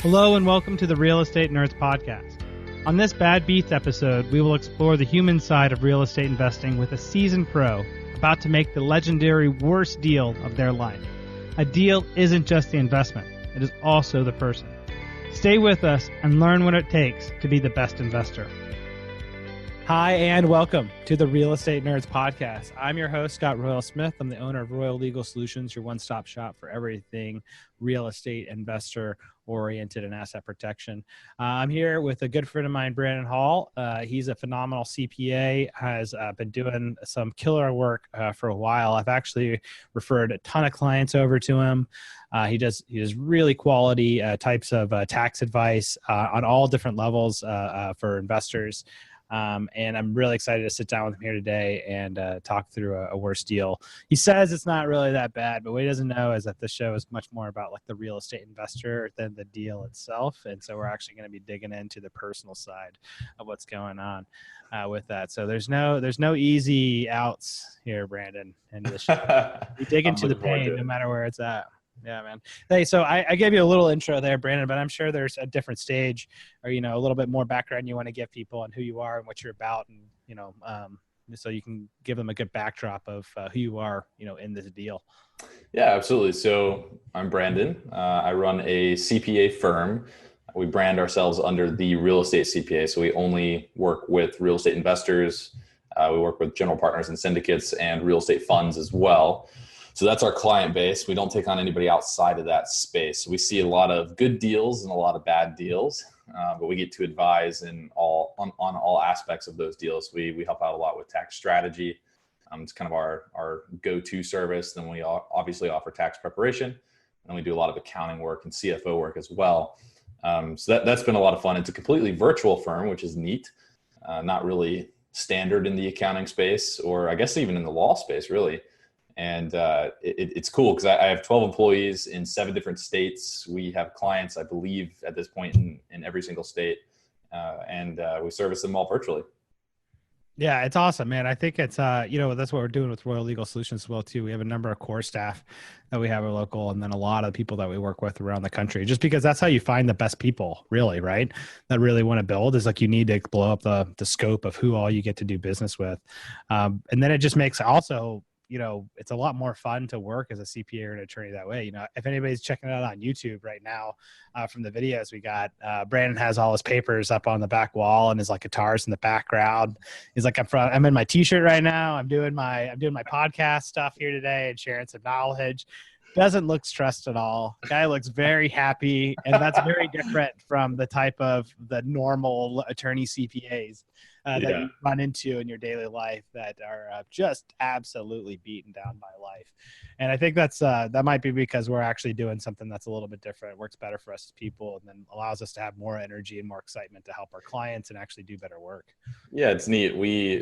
Hello and welcome to the Real Estate Nerds Podcast. On this Bad Beats episode, we will explore the human side of real estate investing with a seasoned pro about to make the legendary worst deal of their life. A deal isn't just the investment, it is also the person. Stay with us and learn what it takes to be the best investor. Hi, and welcome to the Real Estate Nerds Podcast. I'm your host, Scott Royal Smith. I'm the owner of Royal Legal Solutions, your one-stop shop for everything real estate investor-oriented and asset protection. I'm here with a good friend of mine, Brandon Hall. He's a phenomenal CPA, has been doing some killer work for a while. I've actually referred a ton of clients over to him. He does really quality types of tax advice on all different levels for investors. And I'm really excited to sit down with him here today and talk through a worse deal. He says it's not really that bad, but what he doesn't know is that this show is much more about like the real estate investor than the deal itself. And so we're actually going to be digging into the personal side of what's going on with that. So there's no easy outs here, Brandon, in this show. We dig into the pain no matter where it's at. Yeah, man. Hey, so I gave you a little intro there, Brandon, but I'm sure there's a different stage or, a little bit more background you want to give people on who you are and what you're about. And, so you can give them a good backdrop of who you are, in this deal. Yeah, absolutely. So I'm Brandon. I run a CPA firm. We brand ourselves under the real estate CPA. So we only work with real estate investors. We work with general partners and syndicates and real estate funds as well. So that's our client base. We don't take on anybody outside of that space. We see a lot of good deals and a lot of bad deals, but we get to advise on all aspects of those deals. We help out a lot with tax strategy. It's kind of our go-to service. Then we obviously offer tax preparation, and we do a lot of accounting work and CFO work as well. So that's been a lot of fun. It's a completely virtual firm, which is neat. Not really standard in the accounting space, or I guess even in the law space, really. And it's cool because I have 12 employees in 7 different states. We have clients, I believe, at this point in every single state. And we service them all virtually. Yeah, it's awesome, man. I think it's, that's what we're doing with Royal Legal Solutions as well, too. We have a number of core staff that we have are local, and then a lot of people that we work with around the country, just because that's how you find the best people, really, right? That really want to build is like you need to blow up the scope of who all you get to do business with. And then it just makes also, it's a lot more fun to work as a CPA or an attorney that way. If anybody's checking it out on YouTube right now, from the videos we got, Brandon has all his papers up on the back wall and his like guitars in the background. He's like, I'm in my t-shirt right now. I'm doing my podcast stuff here today and sharing some knowledge. Doesn't look stressed at all. Guy looks very happy. And that's very different from the type of the normal attorney CPAs that you run into in your daily life that are just absolutely beaten down by life. And I think that might be because we're actually doing something that's a little bit different. It works better for us as people and then allows us to have more energy and more excitement to help our clients and actually do better work. Yeah, it's neat.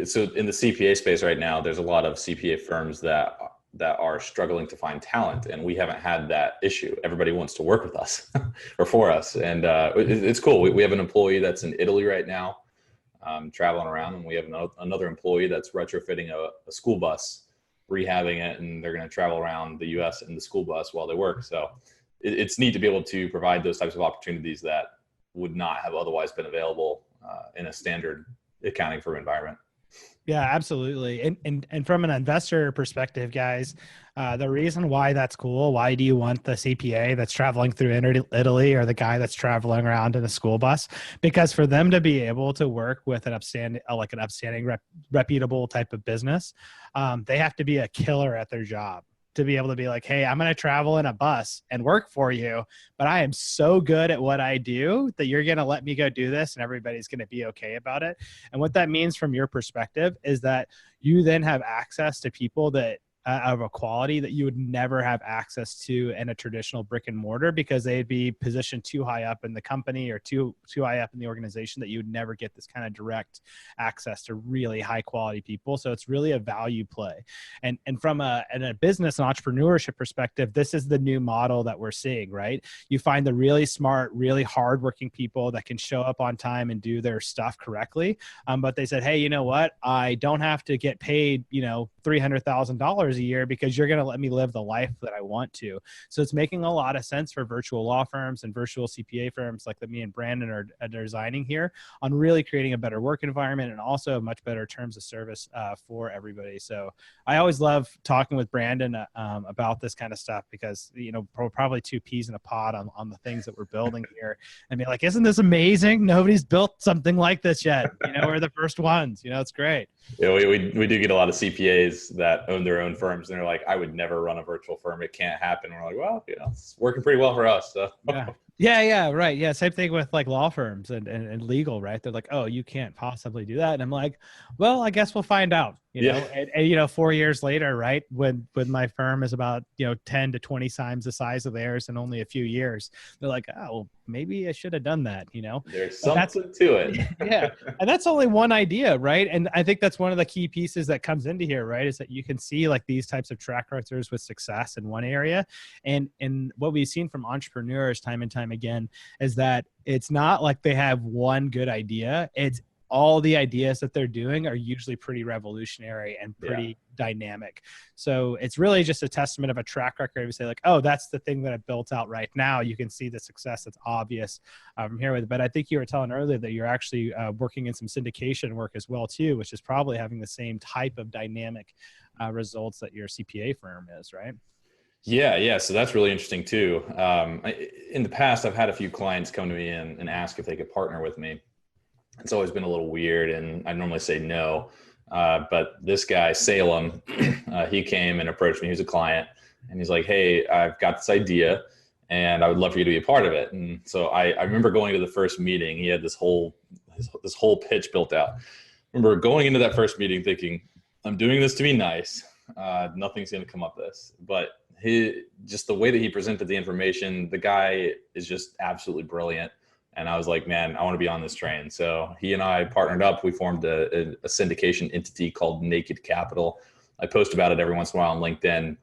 So in the CPA space right now, there's a lot of CPA firms that are struggling to find talent, and we haven't had that issue. Everybody wants to work with us or for us. And it's cool. We have an employee that's in Italy right now, traveling around, and we have another employee that's retrofitting a school bus, rehabbing it, and they're going to travel around the US in the school bus while they work. So it's neat to be able to provide those types of opportunities that would not have otherwise been available in a standard accounting firm environment. Yeah, absolutely. And from an investor perspective, guys, the reason why that's cool, why do you want the CPA that's traveling through Italy or the guy that's traveling around in a school bus? Because for them to be able to work with an upstanding, reputable type of business, they have to be a killer at their job. To be able to be like, hey, I'm going to travel in a bus and work for you, but I am so good at what I do that you're going to let me go do this and everybody's going to be okay about it. And what that means from your perspective is that you then have access to people that of a quality that you would never have access to in a traditional brick and mortar, because they'd be positioned too high up in the company or too high up in the organization that you would never get this kind of direct access to really high quality people. So it's really a value play. And from a business and entrepreneurship perspective, this is the new model that we're seeing, right? You find the really smart, really hardworking people that can show up on time and do their stuff correctly. But they said, hey, you know what? I don't have to get paid, $300,000 a a year because you're going to let me live the life that I want to. So it's making a lot of sense for virtual law firms and virtual CPA firms like that me and Brandon are designing here on really creating a better work environment and also much better terms of service for everybody. So I always love talking with Brandon about this kind of stuff because, you know, we're probably two peas in a pod on the things that we're building here. I mean, like, isn't this amazing? Nobody's built something like this yet. You know, we're the first ones. You know, it's great. Yeah, we do get a lot of CPAs that own their own firms, and they're like, I would never run a virtual firm. It can't happen. We're like, well, you know, it's working pretty well for us. So. Yeah, right. Yeah, same thing with like law firms and legal, right? They're like, oh, you can't possibly do that. And I'm like, well, I guess we'll find out, you know, and, you know, 4 years later, right? When my firm is about, you know, 10 to 20 times the size of theirs in only a few years, they're like, oh, well, maybe I should have done that, you know? There's something to it. Yeah. And that's only one idea, right? And I think that's one of the key pieces that comes into here, right? Is that you can see like these types of track records with success in one area. And what we've seen from entrepreneurs time and time again is that it's not like they have one good idea. It's all the ideas that they're doing are usually pretty revolutionary and pretty dynamic. So it's really just a testament of a track record. We say like, oh, that's the thing that I built out right now. You can see the success that's obvious from here with. But I think you were telling earlier that you're actually working in some syndication work as well too, which is probably having the same type of dynamic results that your CPA firm is, right? Yeah. So that's really interesting too. In the past, I've had a few clients come to me and ask if they could partner with me. It's always been a little weird, and I normally say no. But this guy, Salem, he came and approached me. He was a client, and he's like, hey, I've got this idea, and I would love for you to be a part of it. And so I remember going to the first meeting. He had this whole pitch built out. I remember going into that first meeting thinking, I'm doing this to be nice. Nothing's going to come up this. But just the way that he presented the information, the guy is just absolutely brilliant. And I was like, man, I want to be on this train. So he and I partnered up. We formed a syndication entity called Naked Capital. I post about it every once in a while on LinkedIn.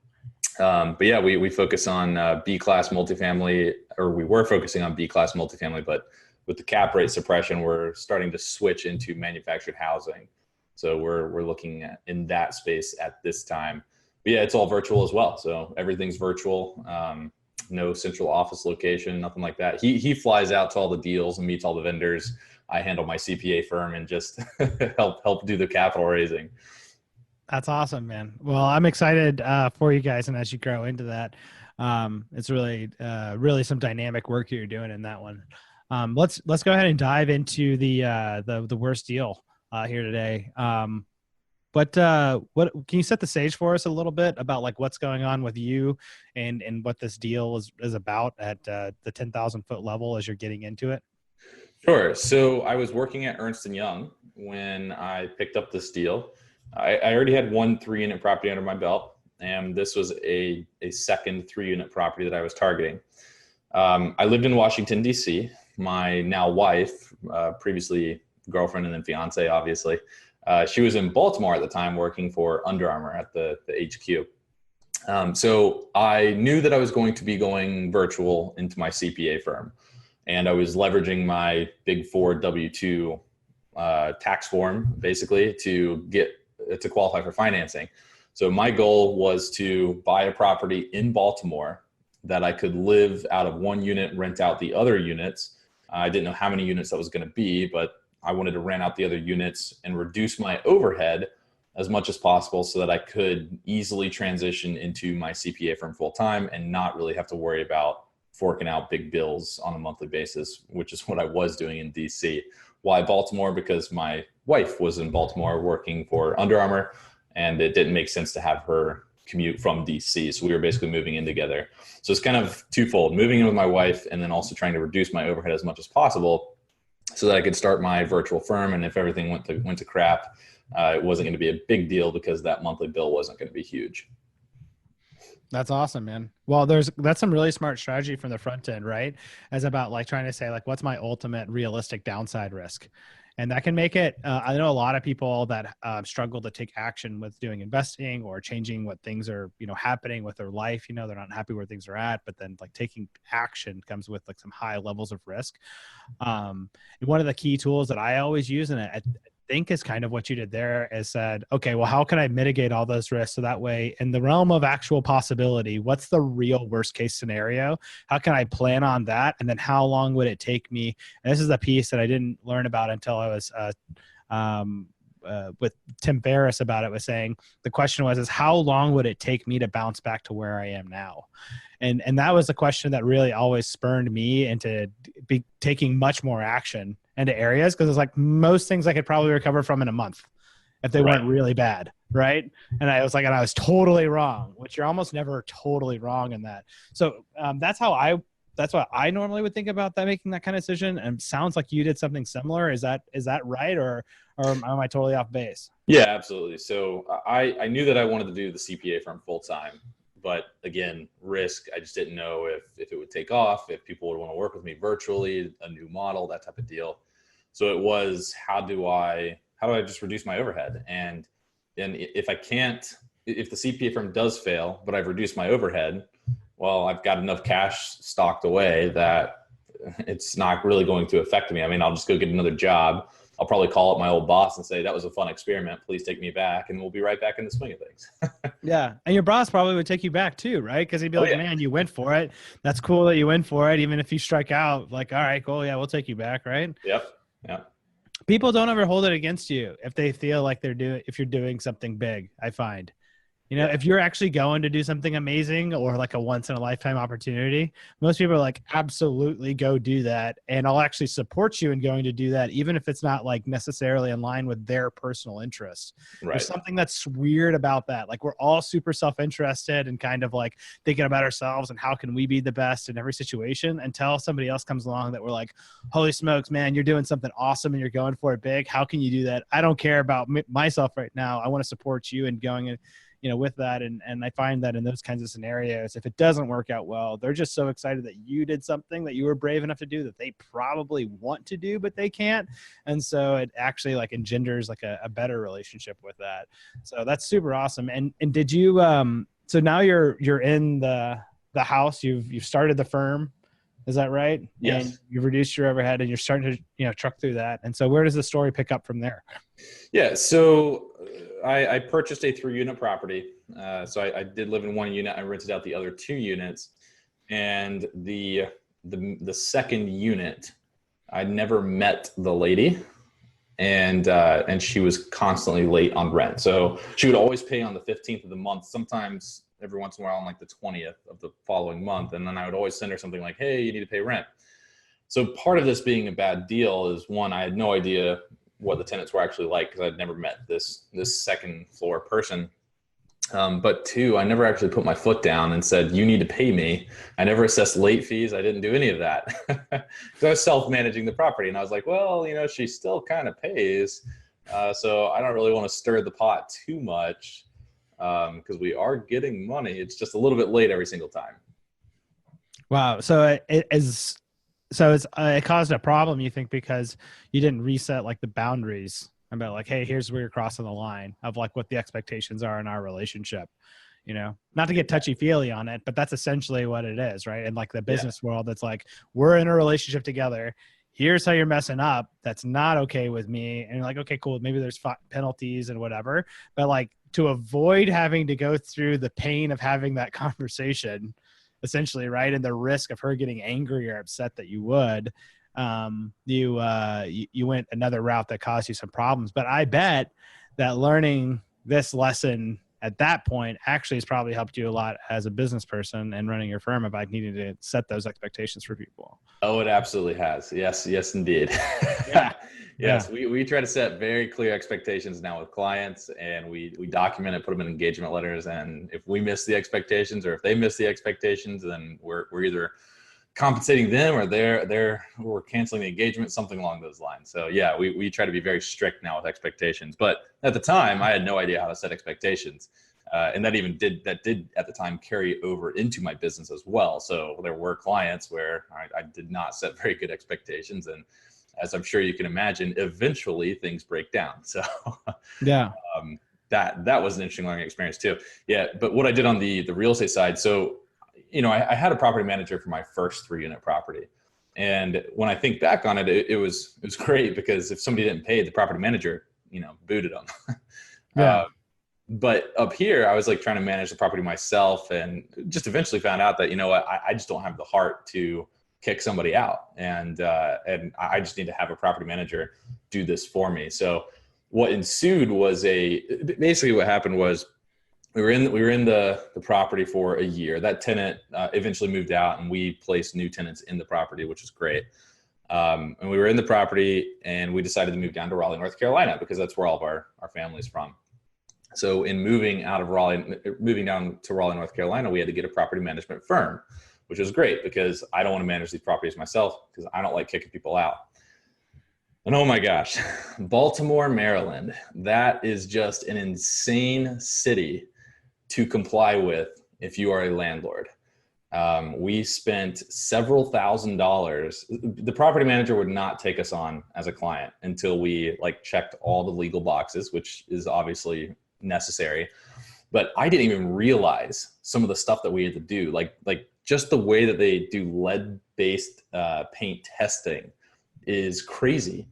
But yeah, we focus on B-class multifamily, or we were focusing on B-class multifamily, but with the cap rate suppression, we're starting to switch into manufactured housing. So we're looking at in that space at this time. But yeah, it's all virtual as well. So everything's virtual. No central office location, nothing like that. He flies out to all the deals and meets all the vendors. I handle my CPA firm and just help do the capital raising. That's awesome, man. Well, I'm excited for you guys, and as you grow into that, it's really some dynamic work you're doing in that one. Let's go ahead and dive into the worst deal here today. What can you set the stage for us a little bit about like what's going on with you and what this deal is about at the 10,000 foot level as you're getting into it? Sure. So I was working at Ernst & Young when I picked up this deal. I already had one 3-unit property under my belt, and this was a second 3-unit property that I was targeting. I lived in Washington, D.C. My now wife, previously girlfriend and then fiance, obviously, she was in Baltimore at the time working for Under Armour at the HQ. So I knew that I was going to be going virtual into my CPA firm, and I was leveraging my Big Four W-2 tax form basically to qualify for financing. So my goal was to buy a property in Baltimore that I could live out of one unit, rent out the other units. I didn't know how many units that was going to be, but I wanted to rent out the other units and reduce my overhead as much as possible so that I could easily transition into my CPA firm full time and not really have to worry about forking out big bills on a monthly basis, which is what I was doing in DC. Why Baltimore? Because my wife was in Baltimore working for Under Armour, and it didn't make sense to have her commute from DC. So we were basically moving in together. So it's kind of twofold, moving in with my wife and then also trying to reduce my overhead as much as possible so that I could start my virtual firm. And if everything went to crap, it wasn't going to be a big deal because that monthly bill wasn't going to be huge. That's awesome, man. Well, that's some really smart strategy from the front end, right? As about like trying to say like, what's my ultimate realistic downside risk? And that can make it, I know a lot of people that struggle to take action with doing investing or changing what things are, happening with their life. They're not happy where things are at, but then like taking action comes with like some high levels of risk. And one of the key tools that I always use, and think is kind of what you did there is said, okay, well, how can I mitigate all those risks? So that way, in the realm of actual possibility, what's the real worst case scenario? How can I plan on that? And then how long would it take me? And this is a piece that I didn't learn about until I was with Tim Ferriss about it, was saying the question is how long would it take me to bounce back to where I am now? And that was the question that really always spurred me into taking much more action into areas, because it's like most things I could probably recover from in a month if they weren't really bad, right? And I was like, and I was totally wrong, which you're almost never totally wrong in that. So that's what I normally would think about that, making that kind of decision. And it sounds like you did something similar. Is that right, or am I totally off base? Yeah, absolutely. So I knew that I wanted to do the CPA firm full time. But again, risk, I just didn't know if it would take off, if people would want to work with me virtually, a new model, that type of deal. So it was, how do I just reduce my overhead? And if the CPA firm does fail, but I've reduced my overhead, well, I've got enough cash stocked away that it's not really going to affect me. I mean, I'll just go get another job. I'll probably call up my old boss and say, that was a fun experiment. Please take me back. And we'll be right back in the swing of things. Yeah. And your boss probably would take you back too, right? Because he'd be like, man, you went for it. That's cool that you went for it. Even if you strike out, like, all right, cool. Yeah, we'll take you back, right? Yep. People don't ever hold it against you if they feel like if you're doing something big, I find. If you're actually going to do something amazing or like a once in a lifetime opportunity, most people are like, absolutely go do that. And I'll actually support you in going to do that, even if it's not like necessarily in line with their personal interests. Right. There's something that's weird about that. Like, we're all super self-interested and kind of like thinking about ourselves and how can we be the best in every situation, until somebody else comes along that we're like, holy smokes, man, you're doing something awesome and you're going for it big. How can you do that? I don't care about myself right now. I want to support you in going in, with that. And I find that in those kinds of scenarios, if it doesn't work out well, they're just so excited that you did something that you were brave enough to do that they probably want to do, but they can't. And so it actually like engenders like a better relationship with that. So that's super awesome. And did you, so now you're in the house, you've started the firm. Is that right? Yes. And you've reduced your overhead and you're starting to, truck through that. And so where does the story pick up from there? Yeah. So I purchased a 3-unit property. So I did live in 1 unit. I rented out the other 2 units, and the second unit, I never met the lady, and she was constantly late on rent. So she would always pay on the 15th of the month, sometimes every once in a while on like the 20th of the following month. And then I would always send her something like, hey, you need to pay rent. So part of this being a bad deal is, one, I had no idea what the tenants were actually like, because I'd never met this second floor person. But 2, I never actually put my foot down and said, you need to pay me. I never assessed late fees. I didn't do any of that. So I was self-managing the property, and I was like, well, she still kind of pays. So I don't really want to stir the pot too much, because we are getting money. It's just a little bit late every single time. Wow. So it caused a problem, you think, because you didn't reset like the boundaries about like, hey, here's where you're crossing the line of like what the expectations are in our relationship, not to get touchy feely on it, but that's essentially what it is. Right. And like the business world, it's like, we're in a relationship together. Here's how you're messing up. That's not okay with me. And you're like, okay, cool. Maybe there's penalties and whatever, but like, to avoid having to go through the pain of having that conversation, essentially, right, and the risk of her getting angry or upset that you would, you went another route that caused you some problems. But I bet that learning this lesson at that point actually has probably helped you a lot as a business person and running your firm about needing to set those expectations for people. Oh, it absolutely has. Yes, indeed. Yeah. Yes, we try to set very clear expectations now with clients, and we document it, put them in engagement letters. And if we miss the expectations, or if they miss the expectations, then we're either compensating them, or we're canceling the engagement, something along those lines. So yeah, we try to be very strict now with expectations. But at the time, I had no idea how to set expectations. And that did at the time carry over into my business as well. So there were clients where I did not set very good expectations, and as I'm sure you can imagine, eventually things break down. So yeah, that was an interesting learning experience too. Yeah, but what I did on the real estate side, so I had a property manager for my first 3-unit property, and when I think back on it, it was great, because if somebody didn't pay, the property manager booted them. Yeah. But up here, I was like trying to manage the property myself, and just eventually found out that, I just don't have the heart to kick somebody out. And I just need to have a property manager do this for me. So what ensued was basically what happened was we were in the property for a year. That tenant eventually moved out, and we placed new tenants in the property, which was great. And we were in the property, and we decided to move down to Raleigh, North Carolina, because that's where all of our family's from. So in moving down to Raleigh, North Carolina, we had to get a property management firm, which was great because I don't want to manage these properties myself because I don't like kicking people out. And oh my gosh, Baltimore, Maryland, that is just an insane city to comply with if you are a landlord. We spent several $1,000s. The property manager would not take us on as a client until we checked all the legal boxes, which is obviously necessary. But I didn't even realize some of the stuff that we had to do, like just the way that they do lead-based paint testing is crazy.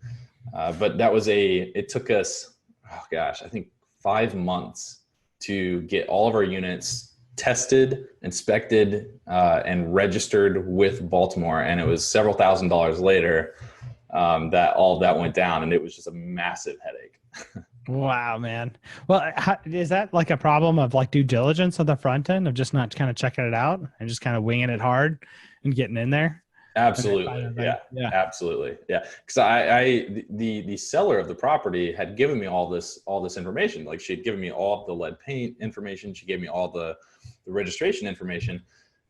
But it took us, I think 5 months to get all of our units tested, inspected, and registered with Baltimore. And it was several $1,000s later that all of that went down, and it was just a massive headache. Wow, man. Well, is that like a problem of due diligence on the front end of just not kind of checking it out and just kind of winging it hard and getting in there? Absolutely. Yeah, absolutely. Yeah. Cause the seller of the property had given me all this information. Like, she had given me all of the lead paint information. She gave me all the registration information.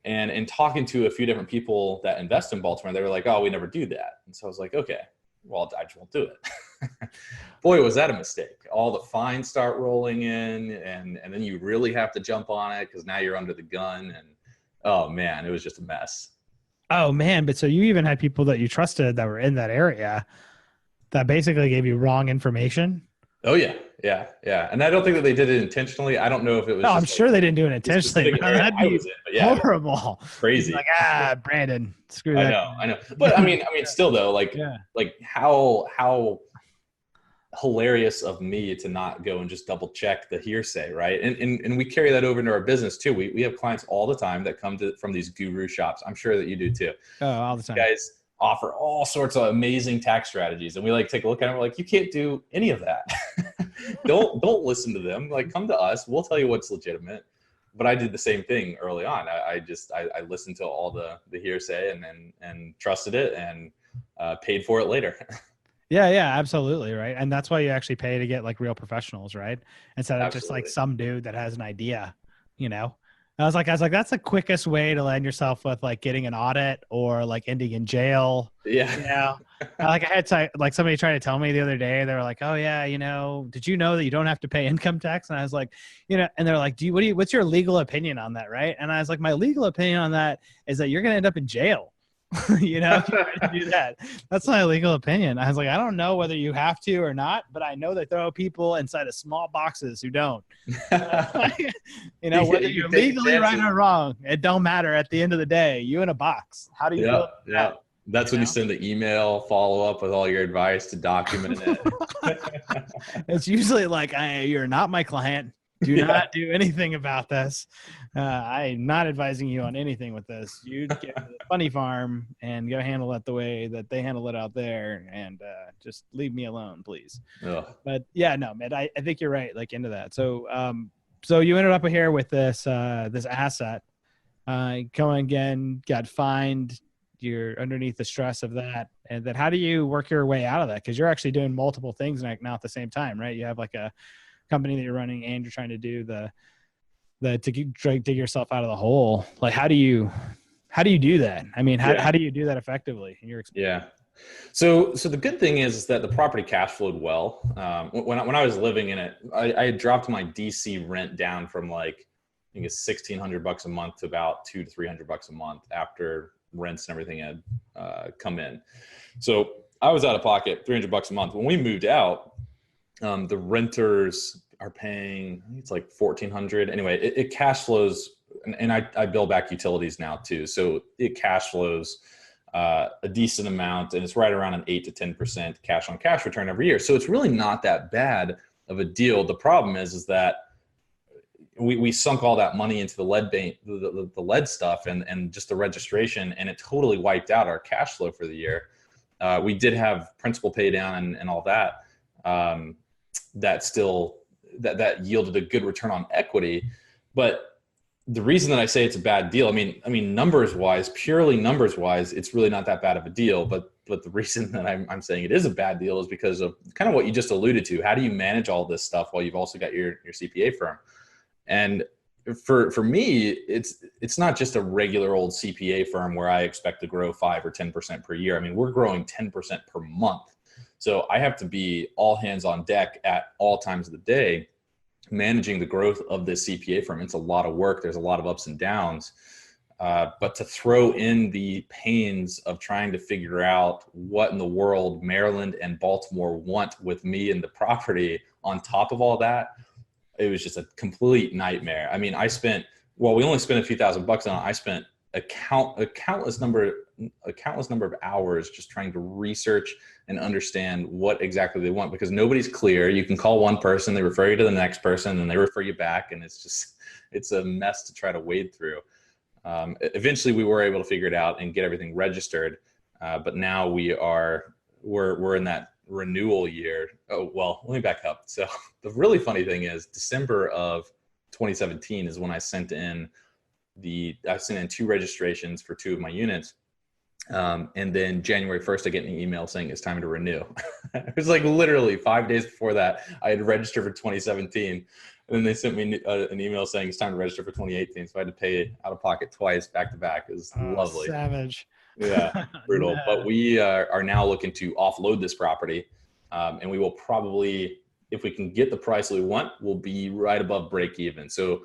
And in talking to a few different people that invest in Baltimore, they were like, oh, we never do that. And so I was like, okay, well, I just won't do it. Boy, was that a mistake. All the fines start rolling in, and then you really have to jump on it because now you're under the gun. And oh man, it was just a mess. Oh man. But so you even had people that you trusted that were in that area that basically gave you wrong information. Oh yeah. And I don't think that they did it intentionally. I don't know if it was. No, I'm sure they didn't do it intentionally. That'd be horrible. Crazy. Like, Brandon, screw that. I know. But I mean, still though, like how hilarious of me to not go and just double check the hearsay, right? And we carry that over into our business too. We have clients all the time that come from these guru shops. I'm sure that you do too. Oh, all the time. You guys offer all sorts of amazing tax strategies, and we take a look at it. We're like, you can't do any of that. Don't listen to them. Come to us. We'll tell you what's legitimate. But I did the same thing early on. I listened to all the hearsay and trusted it and paid for it later. Yeah, absolutely. Right. And that's why you actually pay to get real professionals, right? Instead of just some dude that has an idea, I was like, that's the quickest way to land yourself with getting an audit or ending in jail. Yeah. I had somebody trying to tell me the other day, they were like, oh yeah, did you know that you don't have to pay income tax? And I was like, and they're like, what's your legal opinion on that? Right. And I was like, my legal opinion on that is that you're going to end up in jail. If you try to do that. That's my legal opinion. I was like, I don't know whether you have to or not, but I know they throw people inside of small boxes who don't. Whether you're legally right or wrong, it don't matter. At the end of the day, you in a box. How do you feel? Yeah. That's when you send the email follow up with all your advice to document it. It's usually you're not my client. Do not do anything about this. I'm not advising you on anything with this. You get to the funny farm and go handle it the way that they handle it out there, and just leave me alone, please. Ugh. But yeah, no, man, I think you're right. Into that. So, so you ended up here with this asset. Going again, got fined. You're underneath the stress of that, and then how do you work your way out of that? Because you're actually doing multiple things now at the same time, right? You have a company that you're running, and you're trying to do dig yourself out of the hole. How do you do that? I mean, how do you do that effectively in your experience? Yeah. So the good thing is that the property cash flowed well. When I was living in it, I had dropped my DC rent down from I think it's $1,600 a month to about $200 to $300 a month after rents and everything had come in. So I was out of pocket $300 a month. When we moved out, the renters are paying, I think it's $1,400. Anyway, it cash flows, and I bill back utilities now too. So it cash flows a decent amount, and it's right around an 8 to 10% cash on cash return every year. So it's really not that bad of a deal. The problem is that we sunk all that money into the lead stuff and just the registration, and it totally wiped out our cash flow for the year. We did have principal pay down and all that. That yielded a good return on equity. But the reason that I say it's a bad deal, I mean, purely numbers wise, it's really not that bad of a deal. But the reason that I'm saying it is a bad deal is because of kind of what you just alluded to. How do you manage all this stuff while you've also got your CPA firm? And for me, it's not just a regular old CPA firm where I expect to grow 5 or 10% per year. I mean, we're growing 10% per month. So I have to be all hands on deck at all times of the day, managing the growth of this CPA firm. It's a lot of work. There's a lot of ups and downs. But to throw in the pains of trying to figure out what in the world Maryland and Baltimore want with me and the property on top of all that, it was just a complete nightmare. I mean, we only spent a few $1,000 on it. I spent a countless number of hours just trying to research and understand what exactly they want, because nobody's clear. You can call one person, they refer you to the next person, and they refer you back, and it's a mess to try to wade through. Eventually we were able to figure it out and get everything registered. But now we're in that renewal year. Oh, well, let me back up. So the really funny thing is December of 2017 is when I sent in 2 registrations for 2 of my units. And then January 1st, I get an email saying it's time to renew. It was like literally 5 days before that I had registered for 2017. And then they sent me an email saying it's time to register for 2018. So I had to pay out of pocket twice back to back. It was lovely. Savage. Yeah, brutal. No. But we are now looking to offload this property. And we will probably, if we can get the price that we want, we'll be right above break even. So,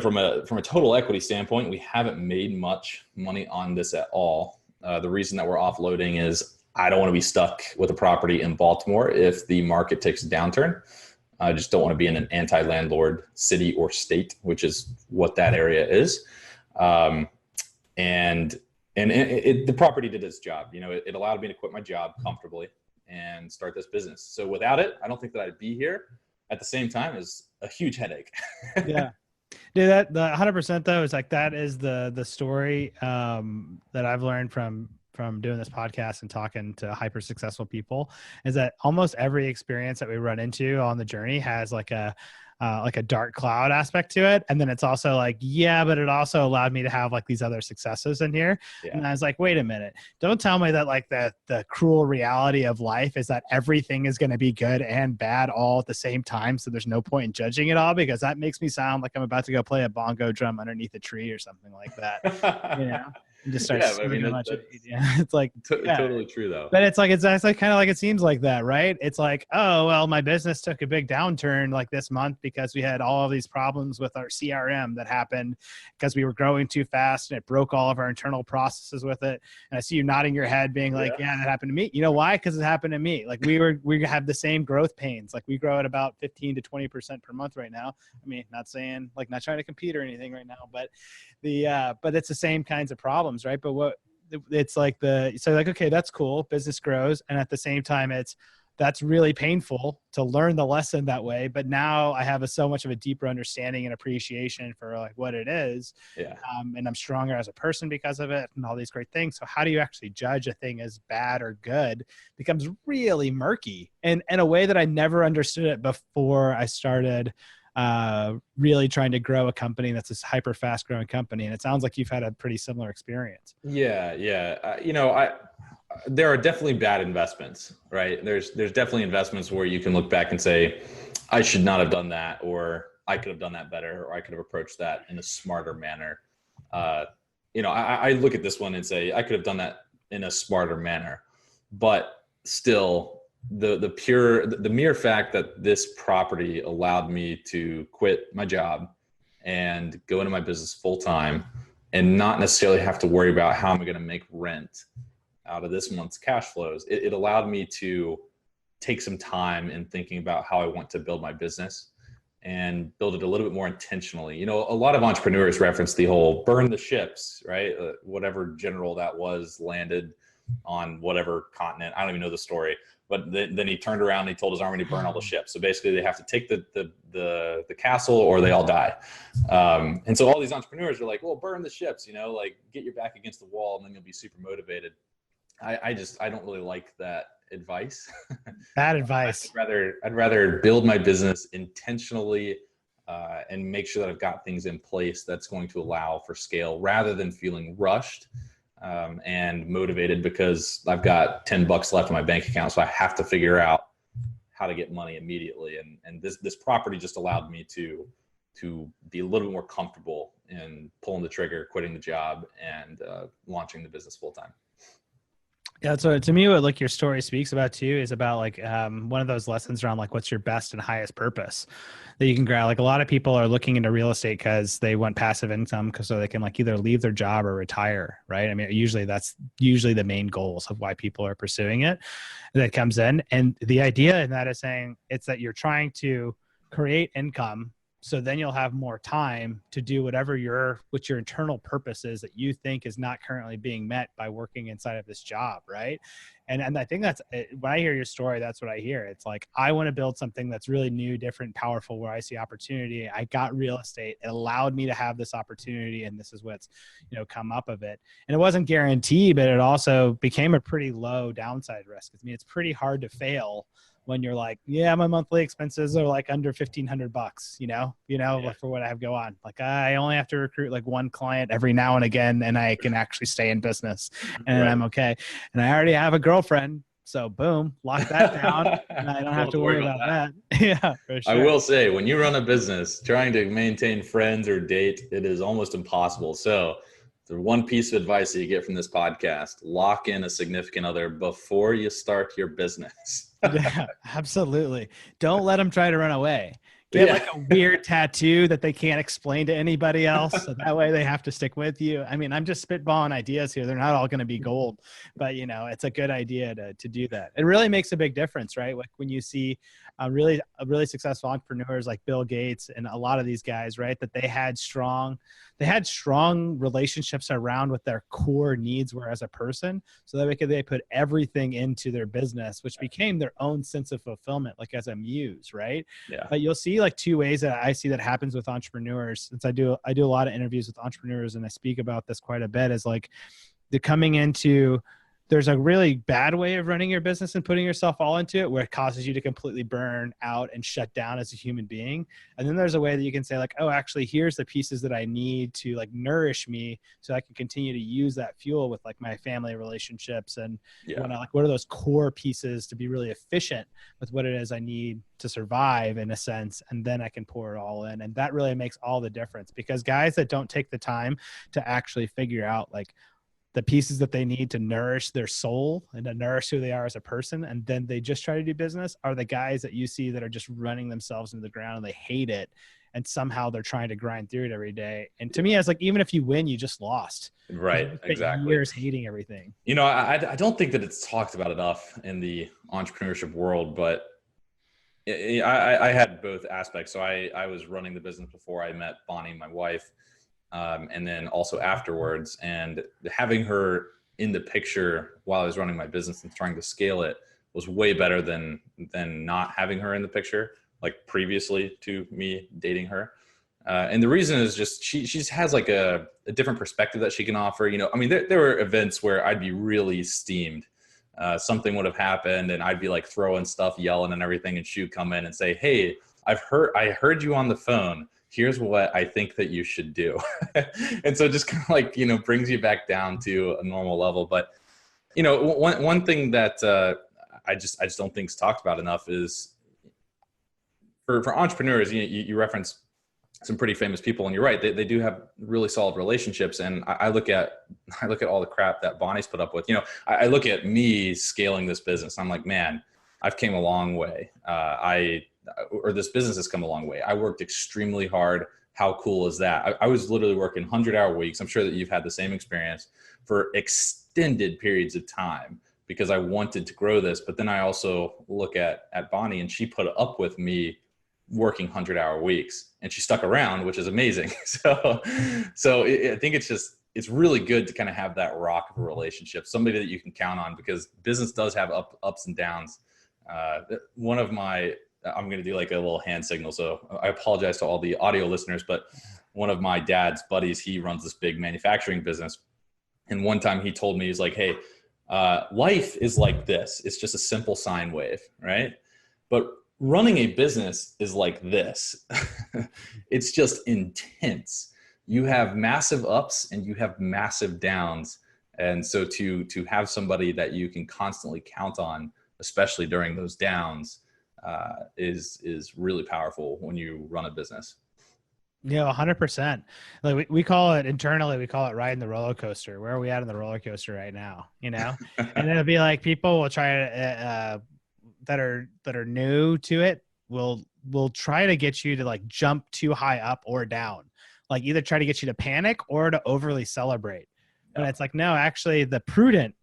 from a total equity standpoint, we haven't made much money on this at all. The reason that we're offloading is I don't want to be stuck with a property in Baltimore if the market takes a downturn. I just don't want to be in an anti-landlord city or state, which is what that area is. And the property did its job. It allowed me to quit my job comfortably and start this business. So without it, I don't think that I'd be here. At the same time, is a huge headache. Yeah. Dude, the 100% though is like, that is the story that I've learned from doing this podcast and talking to hyper successful people, is that almost every experience that we run into on the journey has like a dark cloud aspect to it. And then it's also like, yeah, but it also allowed me to have like these other successes in here. Yeah. And I was like, wait a minute, don't tell me that like the cruel reality of life is that everything is going to be good and bad all at the same time. So there's no point in judging it all, because that makes me sound like I'm about to go play a bongo drum underneath a tree or something like that. And just start it's like totally true though. But it's like kind of like it seems like that, right? It's like, oh well, my business took a big downturn like this month because we had all of these problems with our CRM that happened because we were growing too fast and it broke all of our internal processes with it. And I see you nodding your head being like, yeah, that happened to me. You know why? Because it happened to me. Like we have the same growth pains. Like we grow at about 15 to 20% per month right now. I mean, not trying to compete or anything right now, but but it's the same kinds of problems, right? But it's like okay, that's cool, business grows, and at the same time that's really painful to learn the lesson that way, but now I have so much of a deeper understanding and appreciation for like what it is. And I'm stronger as a person because of it and all these great things. So how do you actually judge a thing as bad or good becomes really murky, and in a way that I never understood it before I started really trying to grow a company that's this hyper fast growing company. And it sounds like you've had a pretty similar experience. Yeah. There are definitely bad investments, right? There's definitely investments where you can look back and say, I should not have done that, or I could have done that better, or I could have approached that in a smarter manner. I look at this one and say, I could have done that in a smarter manner, but still, the mere fact that this property allowed me to quit my job and go into my business full time and not necessarily have to worry about how am I going to make rent out of this month's cash flows. It allowed me to take some time in thinking about how I want to build my business and build it a little bit more intentionally. You know, a lot of entrepreneurs reference the whole burn the ships, right? Whatever general that was landed on whatever continent. I don't even know the story, but then he turned around and he told his army to burn all the ships. So basically they have to take the castle or they all die. And so all these entrepreneurs are like, well, burn the ships, you know, like get your back against the wall and then you'll be super motivated. I don't really like that advice. Bad advice. I'd rather build my business intentionally and make sure that I've got things in place that's going to allow for scale rather than feeling rushed and motivated because I've got $10 left in my bank account. So I have to figure out how to get money immediately. And this property just allowed me to be a little bit more comfortable in pulling the trigger, quitting the job, and launching the business full time. Yeah, so to me, what like your story speaks about too is about like one of those lessons around like what's your best and highest purpose that you can grab. Like a lot of people are looking into real estate because they want passive income, so they can like either leave their job or retire, right? I mean, that's usually the main goals of why people are pursuing it. That comes in, and the idea in that is saying it's that you're trying to create income. So then you'll have more time to do whatever your internal purpose is that you think is not currently being met by working inside of this job, right? And I think that's, when I hear your story, that's what I hear. It's like, I want to build something that's really new, different, powerful, where I see opportunity. I got real estate. It allowed me to have this opportunity, and this is what's, come up of it. And it wasn't guaranteed, but it also became a pretty low downside risk. I mean, it's pretty hard to fail when you're like, yeah, my monthly expenses are like under $1,500, for what I have go on. Like I only have to recruit like one client every now and again, and I can actually stay in business and I'm okay. And I already have a girlfriend. So boom, lock that down. And I don't have to worry about that. Yeah, for sure. I will say, when you run a business, trying to maintain friends or date, it is almost impossible. So the one piece of advice that you get from this podcast: lock in a significant other before you start your business. Yeah, absolutely. Don't let them try to run away. Get like a weird tattoo that they can't explain to anybody else. So that way they have to stick with you. I mean, I'm just spitballing ideas here. They're not all going to be gold, but it's a good idea to do that. It really makes a big difference, right? Like when you see really successful entrepreneurs like Bill Gates and a lot of these guys, right? That they had strong relationships around what their core needs were as a person. So that they put everything into their business, which became their own sense of fulfillment, like as a muse, right? Yeah. But you'll see like two ways that I see that happens with entrepreneurs. Since I do a lot of interviews with entrepreneurs and I speak about this quite a bit, is like the coming into, there's a really bad way of running your business and putting yourself all into it where it causes you to completely burn out and shut down as a human being. And then there's a way that you can say like, oh, actually, here's the pieces that I need to like nourish me so I can continue to use that fuel with like my family relationships. And what are those core pieces to be really efficient with what it is I need to survive in a sense. And then I can pour it all in. And that really makes all the difference, because guys that don't take the time to actually figure out like the pieces that they need to nourish their soul and to nourish who they are as a person, and then they just try to do business, are the guys that you see that are just running themselves into the ground and they hate it. And somehow they're trying to grind through it every day. And to me, it's like, even if you win, you just lost. Right. Exactly. Years hating everything. I don't think that it's talked about enough in the entrepreneurship world, but I had both aspects. So I was running the business before I met Bonnie, my wife. And then also afterwards, and having her in the picture while I was running my business and trying to scale it was way better than not having her in the picture, like previously to me dating her. And the reason is just she has like a different perspective that she can offer. I mean, there were events where I'd be really steamed. Something would have happened and I'd be like throwing stuff, yelling and everything, and she'd come in and say, "Hey, I heard you on the phone. Here's what I think that you should do." And so just kind of like, brings you back down to a normal level. But, one thing that I just don't think is talked about enough is for entrepreneurs, you reference some pretty famous people, and you're right. They do have really solid relationships. And I look at all the crap that Bonnie's put up with. I look at me scaling this business. I'm like, man, I've came a long way. This business has come a long way. I worked extremely hard. How cool is that? I was literally working 100-hour weeks. I'm sure that you've had the same experience for extended periods of time because I wanted to grow this. But then I also look at Bonnie, and she put up with me working 100-hour weeks, and she stuck around, which is amazing. So I think it's really good to kind of have that rock of a relationship, somebody that you can count on, because business does have ups and downs. I'm going to do like a little hand signal, so I apologize to all the audio listeners, but one of my dad's buddies, he runs this big manufacturing business. And one time he told me, he's like, hey, life is like this. It's just a simple sine wave, right? But running a business is like this. It's just intense. You have massive ups and you have massive downs. And so to have somebody that you can constantly count on, especially during those downs, is really powerful when you run a business. Yeah, 100%. Like we call it internally, we call it riding the roller coaster. Where are we at in the roller coaster right now? You know, and it'll be like people will try to that are new to it will try to get you to like jump too high up or down, like either try to get you to panic or to overly celebrate. And it's like, no, actually the prudent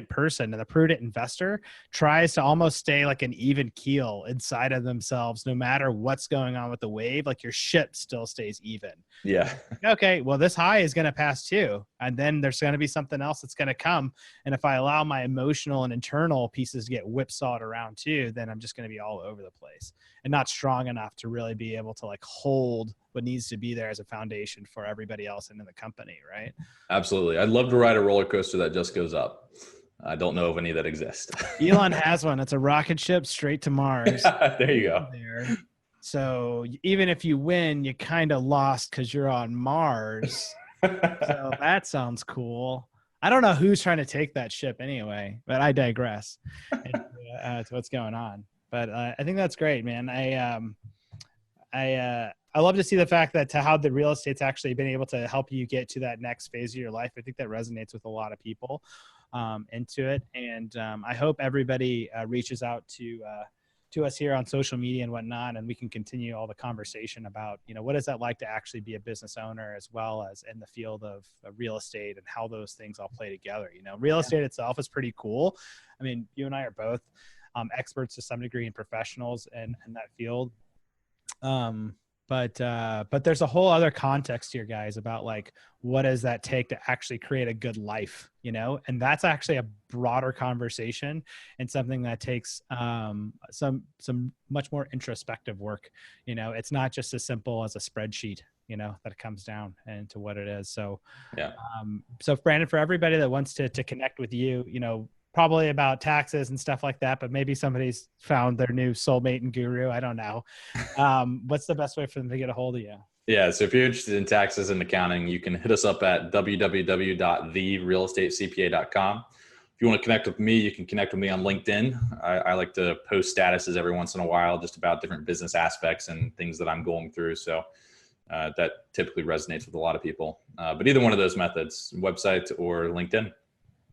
person and the prudent investor tries to almost stay like an even keel inside of themselves, no matter what's going on with the wave. Like your ship still stays even. Yeah. Okay, well, this high is going to pass too. And then there's going to be something else that's going to come. And if I allow my emotional and internal pieces to get whipsawed around too, then I'm just going to be all over the place and not strong enough to really be able to like hold what needs to be there as a foundation for everybody else and in the company, right? Absolutely. I'd love to ride a roller coaster that just goes up. I don't know of any that exist. Elon has one. It's a rocket ship straight to Mars. There you go. So even if you win, you kind of lost because you're on Mars. So that sounds cool. I don't know who's trying to take that ship anyway, but I digress to what's going on. But I think that's great, man. I love to see the fact that to how the real estate's actually been able to help you get to that next phase of your life. I think that resonates with a lot of people into it. And I hope everybody reaches out to us here on social media and whatnot, and we can continue all the conversation about, you know, what is that like to actually be a business owner as well as in the field of real estate and how those things all play together. You know, real estate itself is pretty cool. I mean, you and I are both experts to some degree and professionals in that field. But there's a whole other context here, guys, about like, what does that take to actually create a good life, you know? And that's actually a broader conversation and something that takes some much more introspective work. You know, it's not just as simple as a spreadsheet, you know, that it comes down into what it is. So, yeah. So Brandon, for everybody that wants to connect with you, you know, probably about taxes and stuff like that, but maybe somebody's found their new soulmate and guru. I don't know. What's the best way for them to get a hold of you? Yeah. So if you're interested in taxes and accounting, you can hit us up at www.therealestatecpa.com. If you want to connect with me, you can connect with me on LinkedIn. I like to post statuses every once in a while, just about different business aspects and things that I'm going through. So that typically resonates with a lot of people. But either one of those methods, website or LinkedIn.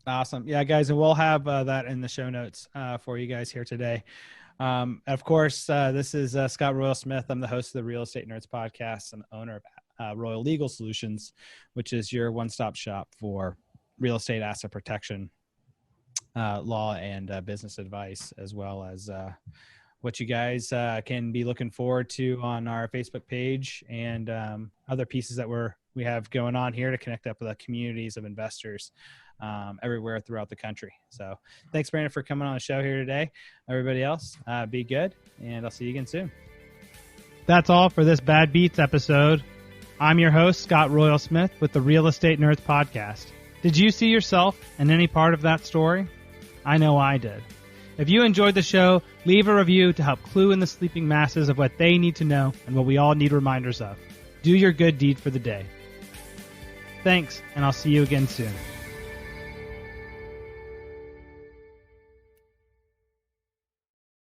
Awesome. Yeah, guys. And we'll have that in the show notes for you guys here today. Of course, this is Scott Royal Smith. I'm the host of the Real Estate Nerds podcast and owner of Royal Legal Solutions, which is your one-stop shop for real estate asset protection, law, and business advice, as well as what you guys can be looking forward to on our Facebook page and other pieces that we have going on here to connect up with the communities of investors everywhere throughout the country. So thanks, Brandon, for coming on the show here today. Everybody else, be good, and I'll see you again soon. That's all for this Bad Beats episode. I'm your host, Scott Royal Smith, with the Real Estate Nerds podcast. Did you see yourself in any part of that story? I know I did. If you enjoyed the show, leave a review to help clue in the sleeping masses of what they need to know and what we all need reminders of. Do your good deed for the day. Thanks, and I'll see you again soon.